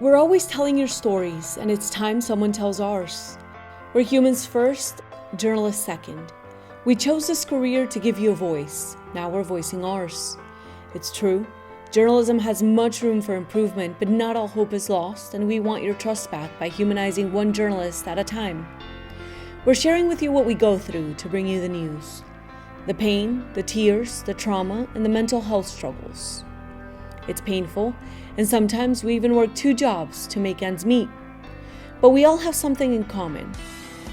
We're always telling your stories, and it's time someone tells ours. We're humans first, journalists second. We chose this career to give you a voice. Now we're voicing ours. It's true, journalism has much room for improvement, but not all hope is lost, and we want your trust back by humanizing one journalist at a time. We're sharing with you what we go through to bring you the news. The pain, the tears, the trauma, and the mental health struggles. It's painful, and sometimes we even work 2 jobs to make ends meet. But we all have something in common: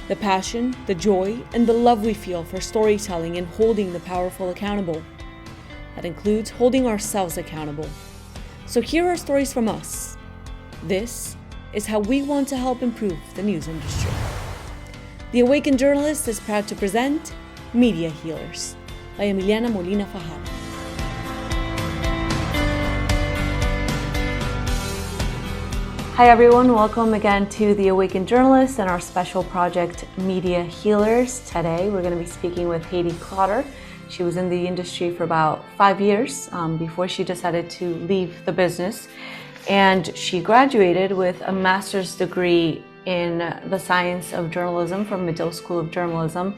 the passion, the joy, and the love we feel for storytelling and holding the powerful accountable. That includes holding ourselves accountable. So here are stories from us. This is how we want to help improve the news industry. The Awakened Journalist is proud to present Media Healers by Emiliana Molina Fajardo. Hi everyone, welcome again to The Awakened Journalist and our special project, Media Healers. Today we're going to be speaking with Haydee Clotter. She was in the industry for about 5 years before she decided to leave the business. And she graduated with a master's degree in the science of journalism from Medill School of Journalism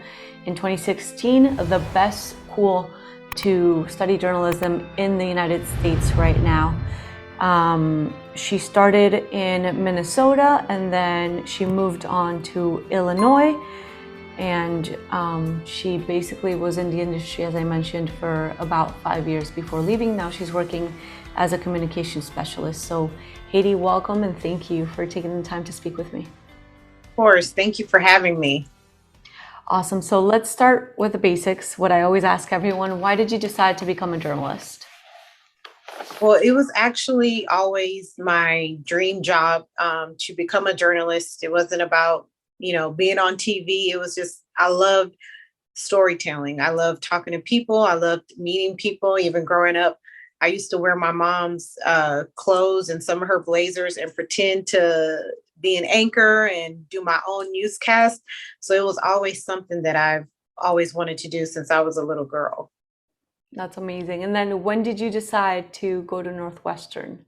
in 2016, the best school to study journalism in the United States right now. She started in Minnesota and then she moved on to Illinois, and she basically was in the industry, as I mentioned, for about 5 years before leaving. Now she's working as a communication specialist. So Haydee, welcome and thank you for taking the time to speak with me. Of course, thank you for having me. Awesome. So let's start with the basics. What I always ask everyone: why did you decide to become a journalist? Well, it was actually always my dream job to become a journalist. It wasn't about, being on TV. It was just, I loved storytelling. I loved talking to people. I loved meeting people. Even growing up, I used to wear my mom's clothes and some of her blazers and pretend to be an anchor and do my own newscast. So it was always something that I've always wanted to do since I was a little girl. That's amazing. And then when did you decide to go to Northwestern?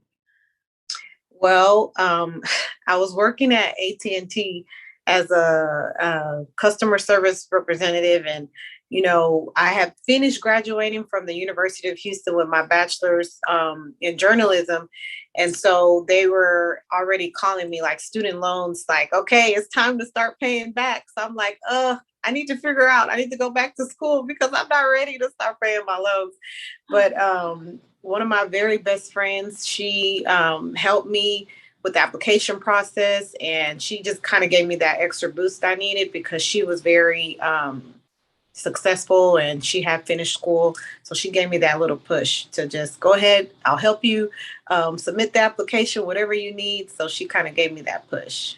Well, I was working at AT&T as a customer service representative, and I had finished graduating from the University of Houston with my bachelor's in journalism, and so they were already calling me like student loans, like, okay, it's time to start paying back. So I'm like, I need to figure out, I need to go back to school because I'm not ready to start paying my loans. But one of my very best friends, she helped me with the application process, and she just kind of gave me that extra boost I needed because she was very successful and she had finished school. So she gave me that little push to just go ahead, I'll help you submit the application, whatever you need. So she kind of gave me that push.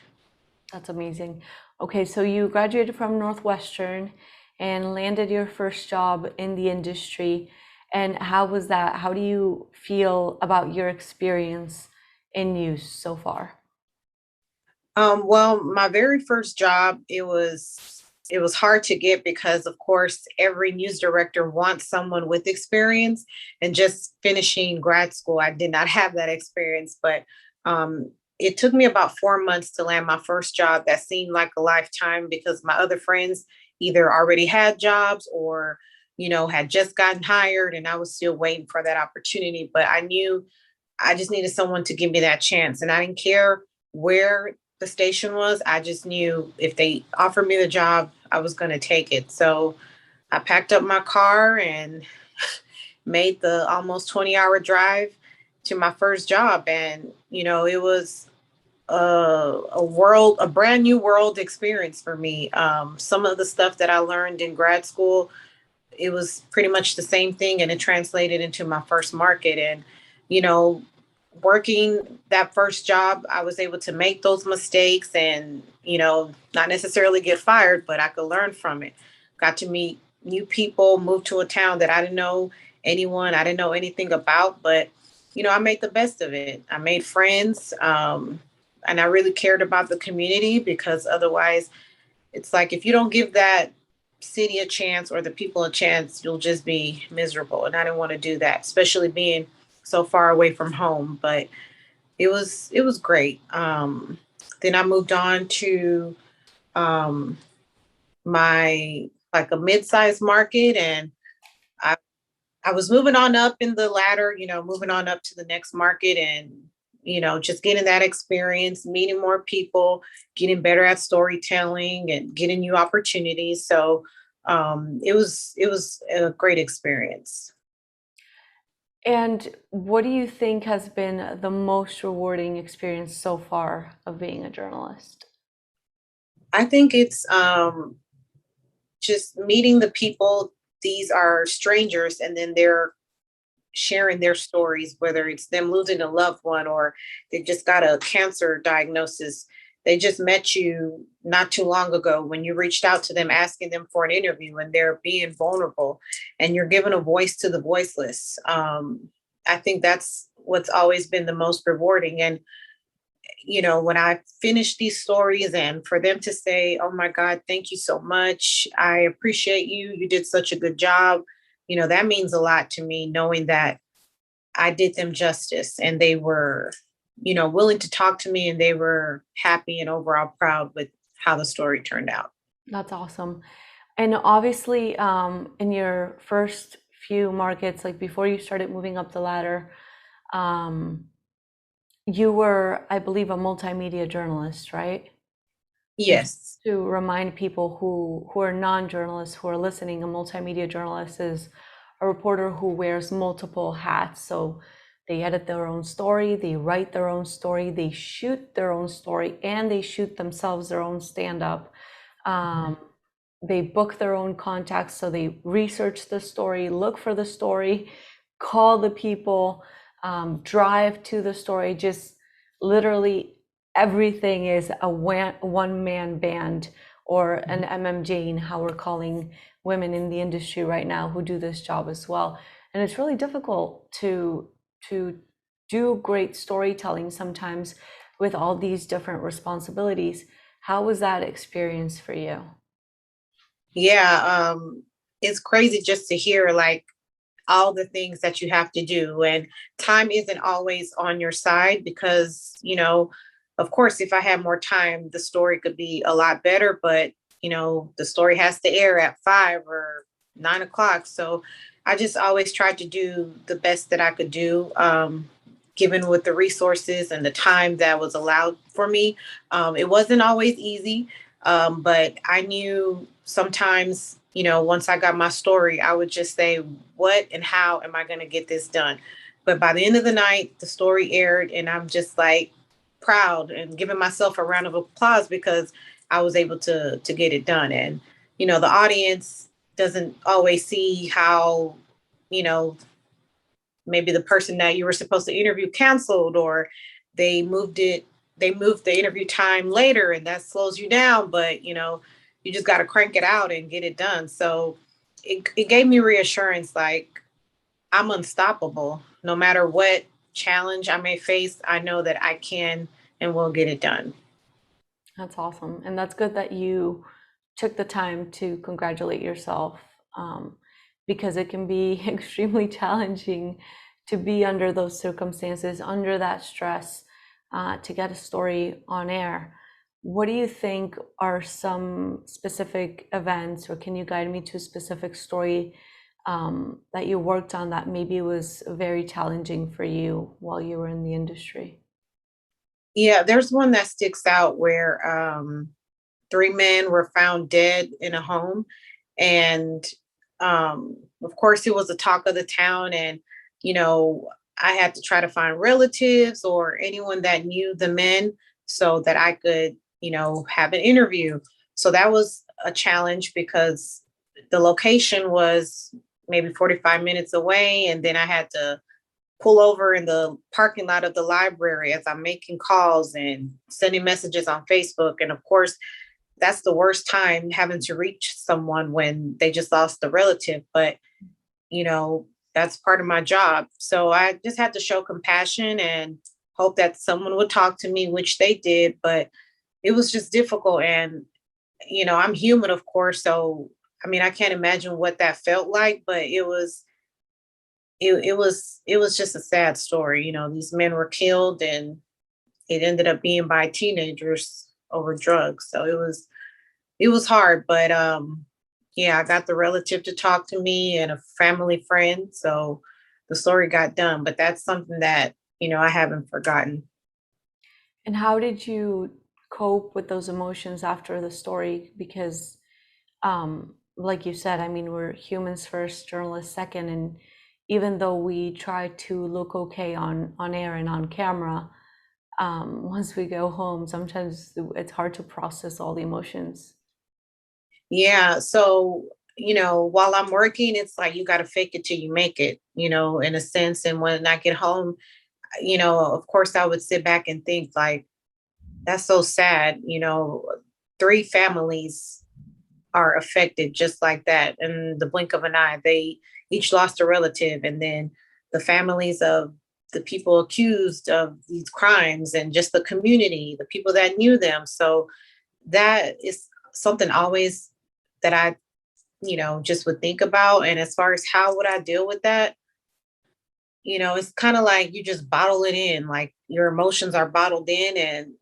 That's amazing. Okay, so you graduated from Northwestern and landed your first job in the industry. And how was that? How do you feel about your experience in news so far? Well, my very first job, it was hard to get because, of course, every news director wants someone with experience. And just finishing grad school, I did not have that experience. But it took me about 4 months to land my first job. That seemed like a lifetime because my other friends either already had jobs or, had just gotten hired, and I was still waiting for that opportunity. But I knew I just needed someone to give me that chance. And I didn't care where the station was. I just knew if they offered me the job, I was going to take it. So I packed up my car and made the almost 20-hour drive to my first job. And, it was a brand new world experience for me. Some of the stuff that I learned in grad school, it was pretty much the same thing, and it translated into my first market. And, you know, working that first job, I was able to make those mistakes and, not necessarily get fired, but I could learn from it. Got to meet new people, moved to a town that I didn't know anyone, I didn't know anything about, but, I made the best of it. I made friends, and I really cared about the community because otherwise, it's like if you don't give that city a chance or the people a chance, you'll just be miserable. And I didn't want to do that, especially being so far away from home. But it was great. Then I moved on to um, my like a mid-sized market, and I I was moving on up in the ladder, moving on up to the next market, and just getting that experience, meeting more people, getting better at storytelling, and getting new opportunities. So it was a great experience. And what do you think has been the most rewarding experience so far of being a journalist? I think it's just meeting the people. These are strangers, and then they're sharing their stories, whether it's them losing a loved one or they just got a cancer diagnosis. They just met you not too long ago when you reached out to them asking them for an interview, and they're being vulnerable, and you're giving a voice to the voiceless. I think that's what's always been the most rewarding. And when I finish these stories and for them to say, "Oh my God, thank you so much. I appreciate you. You did such a good job." That means a lot to me, knowing that I did them justice, and they were, willing to talk to me, and they were happy and overall proud with how the story turned out. That's awesome. And obviously, in your first few markets, like before you started moving up the ladder, um, you were, I believe, a multimedia journalist, right? And just Yes. to remind people who are non-journalists who are listening, a multimedia journalist is a reporter who wears multiple hats. So they edit their own story, they write their own story, they shoot their own story, and they shoot themselves their own stand-up. Um, they book their own contacts, so they research the story, look for the story, call the people, drive to the story. Just literally everything is a one man band, or an MMJ, how we're calling women in the industry right now who do this job as well. And it's really difficult to do great storytelling sometimes with all these different responsibilities. How was that experience for you? Yeah. It's crazy just to hear like all the things that you have to do, and time isn't always on your side because of course, if I had more time the story could be a lot better, but the story has to air at 5 or 9 o'clock. So I just always tried to do the best that I could do, given with the resources and the time that was allowed for me. It wasn't always easy, but I knew sometimes, once I got my story, I would just say, what and how am I going to get this done? But by the end of the night, the story aired, and I'm just like proud and giving myself a round of applause because I was able to get it done. And the audience doesn't always see how, you know, maybe the person that you were supposed to interview canceled, or they moved it they moved the interview time later, and that slows you down, but you just got to crank it out and get it done. So it gave me reassurance, like I'm unstoppable. No matter what challenge I may face, I know that I can and will get it done. That's awesome. And that's good that you took the time to congratulate yourself, um, because it can be extremely challenging to be under those circumstances, under that stress, to get a story on air. What do you think are some specific events, or can you guide me to a specific story that you worked on that maybe was very challenging for you while you were in the industry? Yeah, there's one that sticks out where three men were found dead in a home. And of course, it was the talk of the town. And, you know, I had to try to find relatives or anyone that knew the men so that I could, have an interview. So that was a challenge because the location was maybe 45 minutes away. And then I had to pull over in the parking lot of the library as I'm making calls and sending messages on Facebook. And of course, that's the worst time, having to reach someone when they just lost a relative. But, you know, that's part of my job. So I just had to show compassion and hope that someone would talk to me, which they did. But it was just difficult. And, I'm human, of course. So, I mean, I can't imagine what that felt like, but it was just a sad story. These men were killed, and it ended up being by teenagers over drugs. So it was hard, but yeah, I got the relative to talk to me and a family friend. So the story got done, but that's something that, I haven't forgotten. And how did you cope with those emotions after the story? Because, like you said, I mean, we're humans first, journalists second, and even though we try to look okay on air and on camera, once we go home, sometimes it's hard to process all the emotions. Yeah. So, while I'm working, it's like you got to fake it till you make it, in a sense. And when I get home, of course, I would sit back and think, like, that's so sad. Three families are affected just like that in the blink of an eye. They each lost a relative, and then the families of the people accused of these crimes, and just the community, the people that knew them. So that is something always that I, just would think about. And as far as how would I deal with that, it's kind of like you just bottle it in, like your emotions are bottled in. And,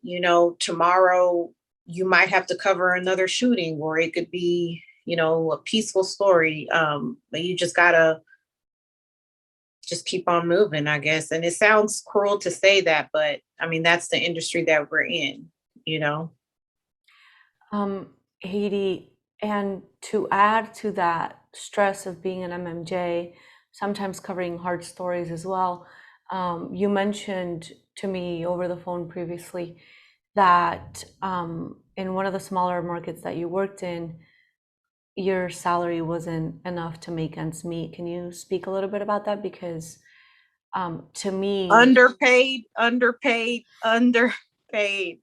tomorrow you might have to cover another shooting, or it could be, a peaceful story. But you just gotta just keep on moving, I guess. And it sounds cruel to say that, but I mean, that's the industry that we're in, you know? Um, Haydee, and to add to that stress of being an MMJ, sometimes covering hard stories as well, you mentioned to me over the phone previously that in one of the smaller markets that you worked in, your salary wasn't enough to make ends meet. Can you speak a little bit about that? Because to me, Underpaid, underpaid, underpaid.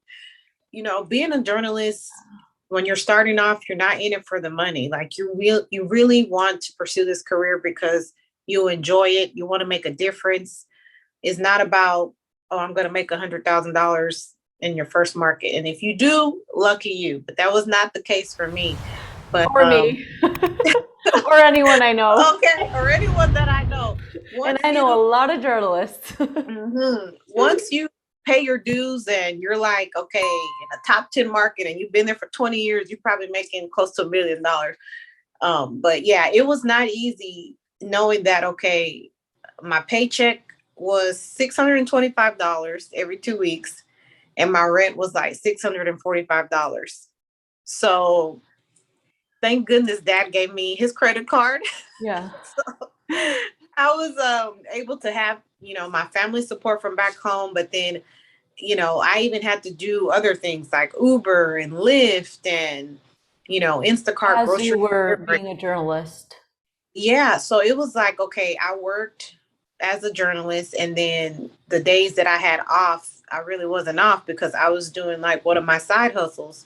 Being a journalist, when you're starting off, you're not in it for the money. Like you really want to pursue this career because you enjoy it. You want to make a difference. It's not about, oh, I'm going to make $100,000 in your first market. And if you do, lucky you. But that was not the case for me. But or me, or anyone I know. okay, or anyone that I know. And Once I know you a lot of journalists. once you pay your dues and you're like, okay, in a top 10 market and you've been there for 20 years, you're probably making close to $1 million. But yeah, it was not easy knowing that, okay, my paycheck was $625 every 2 weeks, and my rent was like $645. So thank goodness dad gave me his credit card. Yeah. So I was able to have, my family support from back home, but then, I even had to do other things like Uber and Lyft and, Instacart As you grocery were delivery. being a journalist. Yeah. So it was like, okay, I worked as a journalist, and then the days that I had off, I really wasn't off because I was doing like one of my side hustles,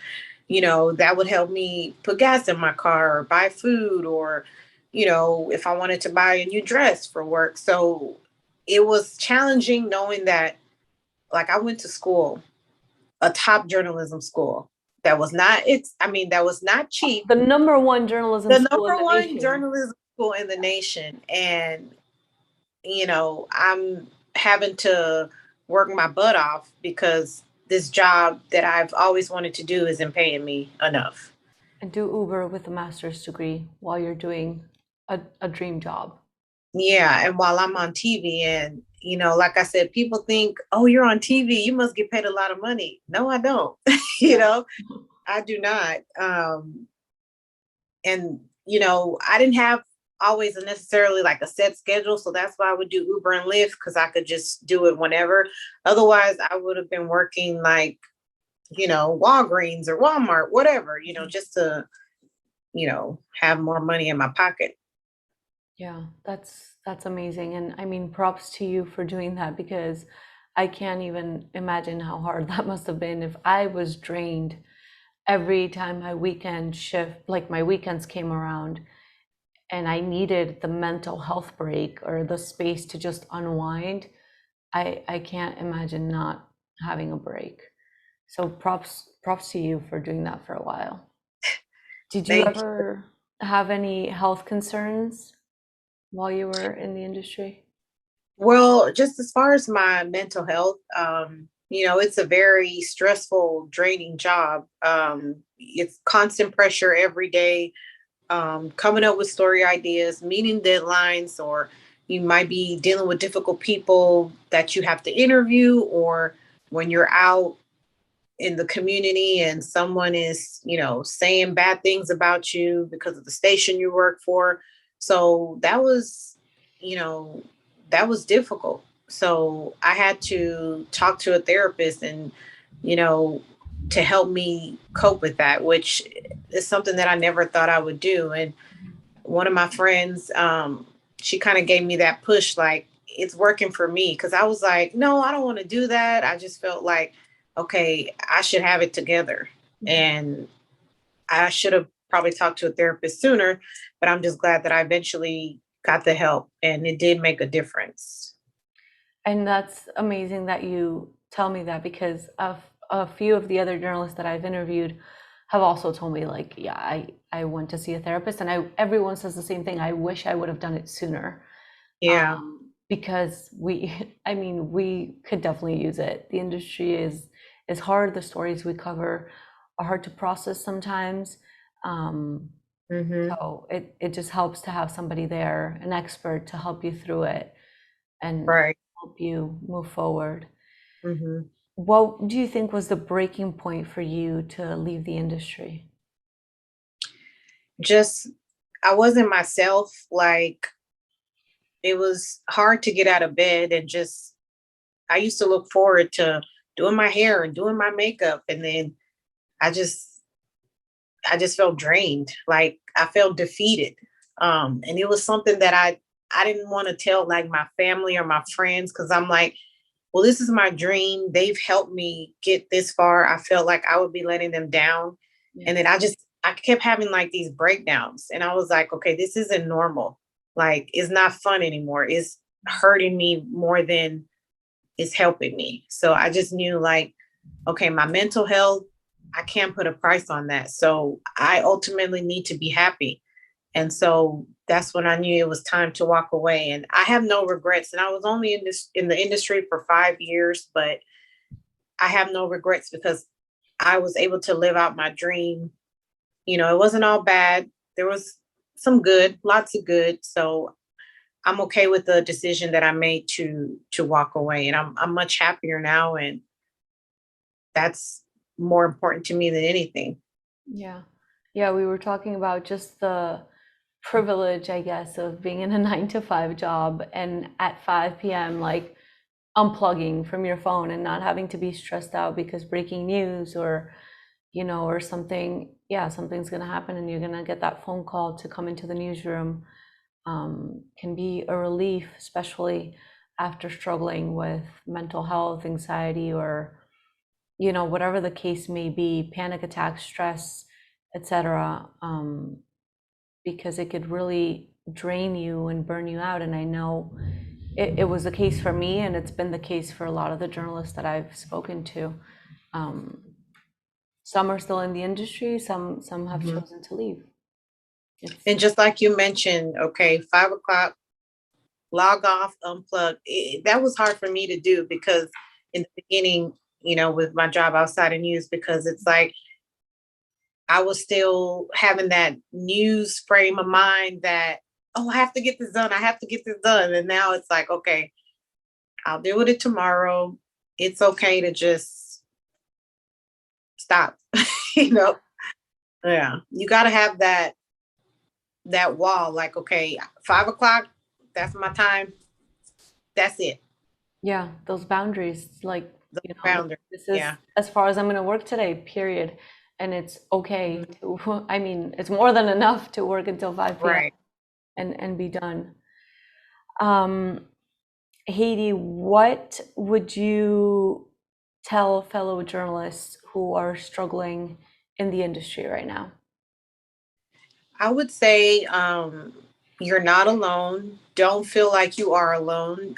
that would help me put gas in my car or buy food, or, if I wanted to buy a new dress for work. So it was challenging knowing that, like, I went to school, a top journalism school that was not cheap. The number one journalism The school in number the one nation. journalism school in the nation. And, I'm having to work my butt off because this job that I've always wanted to do isn't paying me enough. And do Uber with a master's degree while you're doing a dream job. Yeah. And while I'm on TV, and, like I said, people think, oh, you're on TV, you must get paid a lot of money. No, I don't. you Yeah. know, I do not. And, I didn't have always necessarily like a set schedule. So that's why I would do Uber and Lyft, because I could just do it whenever. Otherwise, I would have been working like, Walgreens or Walmart, whatever, just to, have more money in my pocket. Yeah, that's amazing. And I mean, props to you for doing that because I can't even imagine how hard that must have been if I was drained every time my weekend shift, like my weekends came around and I needed the mental health break or the space to just unwind. I can't imagine not having a break. So props to you for doing that for a while. Did you Thank you. ever have any health concerns while you were in the industry? Well, just as far as my mental health, it's a very stressful, draining job. It's constant pressure every day, coming up with story ideas, meeting deadlines, or you might be dealing with difficult people that you have to interview, or when you're out in the community and someone is, saying bad things about you because of the station you work for. So you know, that was difficult. So I had to talk to a therapist and, you know, to help me cope with that, which is something that I never thought I would do. And one of my friends, she kind of gave me that push, like it's working for me. Cause I was like, no, I don't want to do that. I just felt like, okay, I should have it together. And I should have probably talked to a therapist sooner, but I'm just glad that I eventually got the help and it did make a difference. And that's amazing that you tell me that, because of a few of the other journalists that I've interviewed have also told me, like, yeah, I went to see a therapist, and everyone says the same thing. I wish I would have done it sooner. Yeah. Because I mean, we could definitely use it. The industry is hard. The stories we cover are hard to process sometimes. Hmm. So it just helps to have somebody there, an expert, to help you through it and Right. help you move forward. Hmm. What do you think was the breaking point for you to leave the industry? Just, I wasn't myself. Like, it was hard to get out of bed and just, I used to look forward to doing my hair and doing my makeup. And then I just, I just felt drained. Like I felt defeated. And it was something that I didn't want to tell like my family or my friends, because I'm like, well, this is my dream. They've helped me get this far. I felt like I would be letting them down. Yeah. And then I kept having like these breakdowns. And I was like, okay, this isn't normal. Like it's not fun anymore. It's hurting me more than it's helping me. So I just knew like, okay, my mental health, I can't put a price on that. So I ultimately need to be happy. And so that's when I knew it was time to walk away. And I have no regrets. And I was only in the industry for 5 years, but I have no regrets because I was able to live out my dream. It wasn't all bad. There was some good, lots of good. So I'm okay with the decision that I made to walk away. And I'm much happier now. And that's more important to me than anything. Yeah. Yeah, we were talking about just the privilege, I guess, of being in a 9 to 5 job and at 5 p.m., like unplugging from your phone and not having to be stressed out because breaking news or, or something, yeah, something's going to happen and you're going to get that phone call to come into the newsroom, can be a relief, especially after struggling with mental health, anxiety, or, whatever the case may be, panic attacks, stress, etc. Because it could really drain you and burn you out. And I know it was the case for me, and it's been the case for a lot of the journalists that I've spoken to. Um, some are still in the industry, some have Mhm. chosen to leave. It's And just like you mentioned, okay, 5 o'clock, log off, unplug. That was hard for me to do because in the beginning, with my job outside of news, because it's like I was still having that news frame of mind that, oh, I have to get this done. I have to get this done. And now it's like, okay, I'll deal with it tomorrow. It's okay to just stop. you know, yeah. You got to have that wall. Like, okay, 5 o'clock, that's my time. That's it. Yeah, those boundaries, like, The look, founder. this is Yeah. as far as I'm going to work today, period. And it's okay Mhm. to, I mean, it's more than enough to work until 5 p.m. Right. and be done. Um, Haydee, what would you tell fellow journalists who are struggling in the industry right now? I would say you're not alone. Don't feel like you are alone.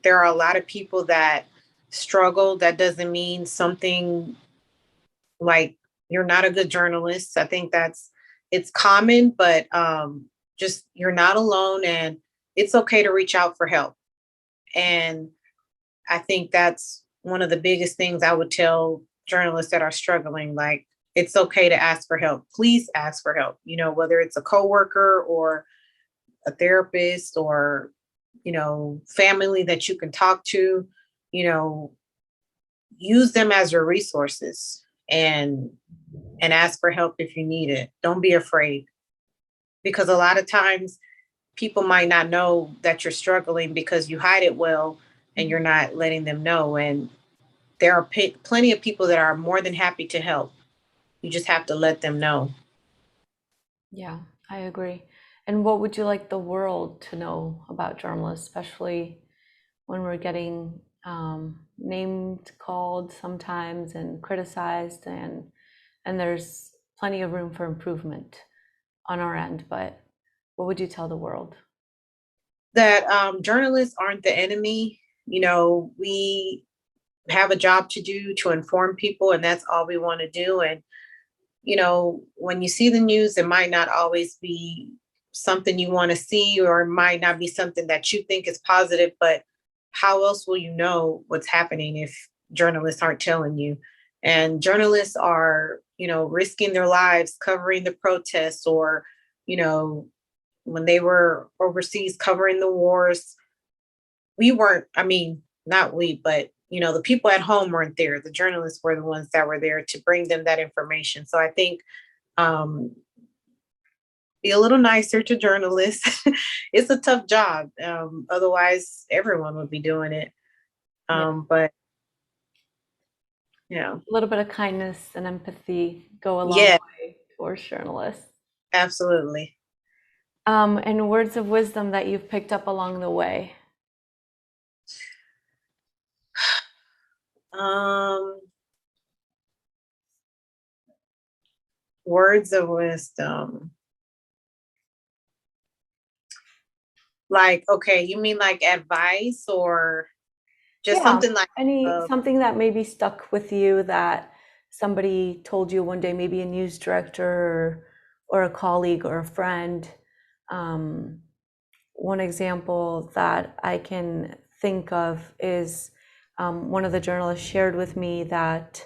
There are a lot of people that struggle. That doesn't mean something like you're not a good journalist. I think it's common, but just you're not alone and it's okay to reach out for help. And I think that's one of the biggest things I would tell journalists that are struggling, like, it's okay to ask for help. Please ask for help, whether it's a coworker or a therapist or, family that you can talk to, use them as your resources and ask for help if you need it. Don't be afraid, because a lot of times people might not know that you're struggling because you hide it well and you're not letting them know. And there are plenty of people that are more than happy to help. You just have to let them know. Yeah, I agree. And what would you like the world to know about journalists, especially when we're getting named, called sometimes, and criticized, and there's plenty of room for improvement on our end, but what would you tell the world? That journalists aren't the enemy. We have a job to do to inform people, and that's all we want to do. And, when you see the news, it might not always be something you want to see, or it might not be something that you think is positive, but how else will you know what's happening if journalists aren't telling you? And journalists are, risking their lives covering the protests, or, when they were overseas covering the wars. We weren't, not we, but, the people at home weren't there. The journalists were the ones that were there to bring them that information. So I think, be a little nicer to journalists. It's a tough job. Otherwise, everyone would be doing it. But, a little bit of kindness and empathy go a long yeah, way towards journalists. absolutely. And words of wisdom that you've picked up along the way. Words of wisdom. Like, okay, you mean like advice, or just something like something that maybe stuck with you that somebody told you one day, maybe a news director or a colleague or a friend. One example that I can think of is one of the journalists shared with me that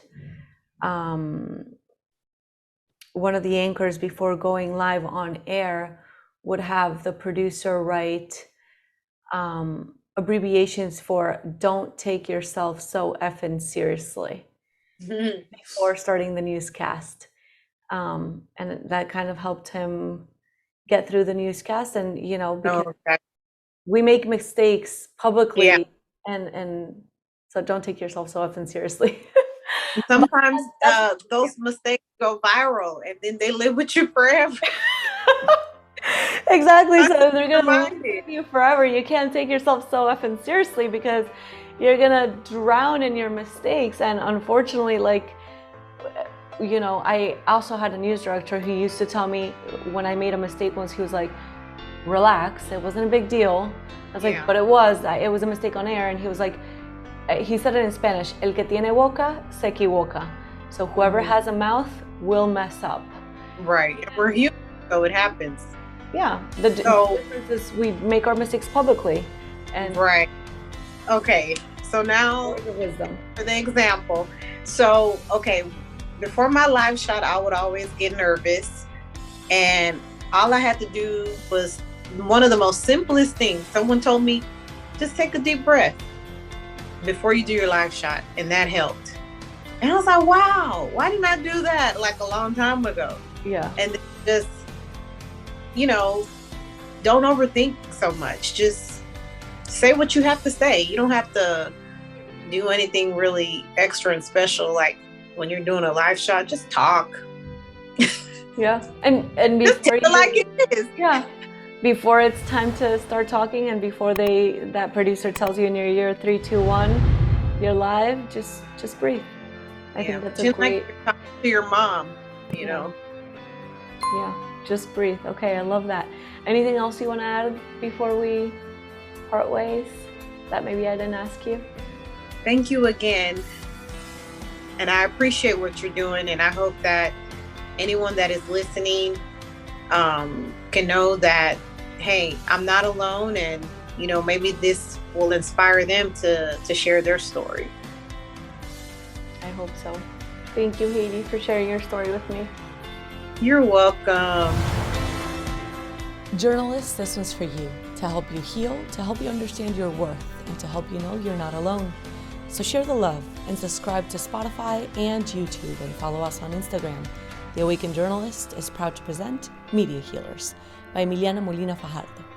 one of the anchors, before going live on air, would have the producer write abbreviations for "don't take yourself so effing seriously" before starting the newscast. And that kind of helped him get through the newscast. And, because we make mistakes publicly, and so don't take yourself so effing seriously. Sometimes those mistakes go viral and then they live with you forever. Exactly. So they're going to live with you forever. You can't take yourself so effing seriously, because you're going to drown in your mistakes. And unfortunately, I also had a news director who used to tell me when I made a mistake once, he was like, relax, it wasn't a big deal. I was like, but it was a mistake on air. And he was like, he said it in Spanish, el que tiene boca se equivoca. So whoever has a mouth will mess up. Right. We're human, so it happens. Yeah. The difference is we make our mistakes publicly. And right. Okay. So now for the example. So, okay, before my live shot, I would always get nervous. And all I had to do was one of the most simplest things. Someone told me, just take a deep breath before you do your live shot. And that helped. And I was like, wow, why didn't I do that like a long time ago? Yeah. And just, don't overthink so much. Just say what you have to say. You don't have to do anything really extra and special. Like when you're doing a live shot, just talk. Yeah. And before just like it is. Yeah. Before it's time to start talking, and before that producer tells you in your year 3, 2, 1, you're live, just breathe. I think that's a great. Like you're talking to your mom, you know. Yeah, just breathe. Okay, I love that. Anything else you want to add before we part ways that maybe I didn't ask you? Thank you again. And I appreciate what you're doing, and I hope that anyone that is listening can know that, hey, I'm not alone, and maybe this will inspire them to share their story. hope so. Thank you, Haydee, for sharing your story with me. You're welcome. Journalists, this one's for you, to help you heal, to help you understand your worth, and to help you know you're not alone. So share the love and subscribe to Spotify and YouTube, and follow us on Instagram. The Awakened Journalist is proud to present Media Healers by Emiliana Molina Fajardo.